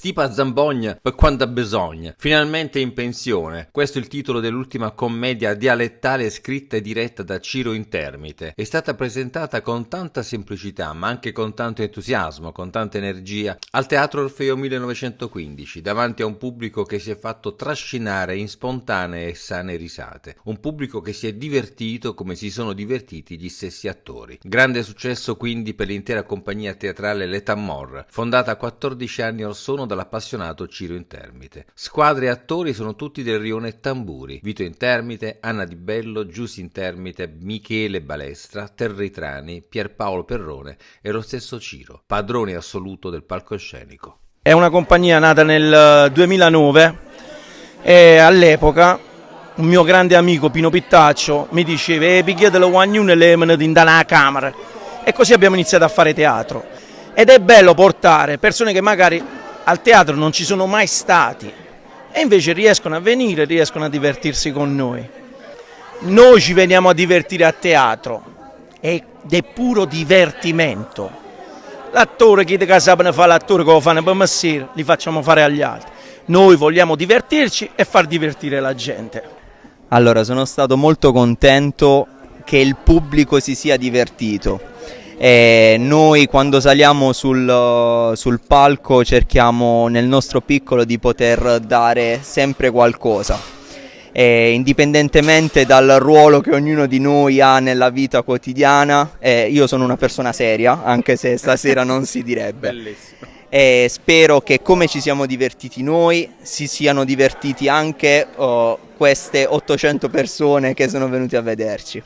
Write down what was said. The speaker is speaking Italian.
Stipa Zambogna per quando ha bisogno, finalmente in pensione. Questo è il titolo dell'ultima commedia dialettale scritta e diretta da Ciro Intermite. È stata presentata con tanta semplicità, ma anche con tanto entusiasmo, con tanta energia, al Teatro Orfeo 1915, davanti a un pubblico che si è fatto trascinare in spontanee e sane risate. Un pubblico che si è divertito come si sono divertiti gli stessi attori. Grande successo quindi per l'intera compagnia teatrale L'Età Mor, fondata 14 anni or sono dall'appassionato Ciro Intermite. Squadre e attori sono tutti del rione Tamburi: Vito Intermite, Anna Di Bello, Giussi Intermite, Michele Balestra, Terry Trani, Pierpaolo Perrone e lo stesso Ciro, padrone assoluto del palcoscenico. È una compagnia nata nel 2009 e all'epoca un mio grande amico Pino Pittaccio mi diceva picchiatelo guagnone e le menate in dalla camera, e così abbiamo iniziato a fare teatro. Ed è bello portare persone che magari al teatro non ci sono mai stati e invece riescono a venire, riescono a divertirsi con noi. Noi ci veniamo a divertire a teatro ed è puro divertimento. L'attore, chi che sapano fare l'attore che lo fanno per mestiere, li facciamo fare agli altri. Noi vogliamo divertirci e far divertire la gente. Allora, sono stato molto contento che il pubblico si sia divertito. Noi quando saliamo sul palco cerchiamo nel nostro piccolo di poter dare sempre qualcosa, indipendentemente dal ruolo che ognuno di noi ha nella vita quotidiana. Io sono una persona seria, anche se stasera non si direbbe. Bellissimo. E spero che come ci siamo divertiti noi si siano divertiti anche queste 800 persone che sono venute a vederci.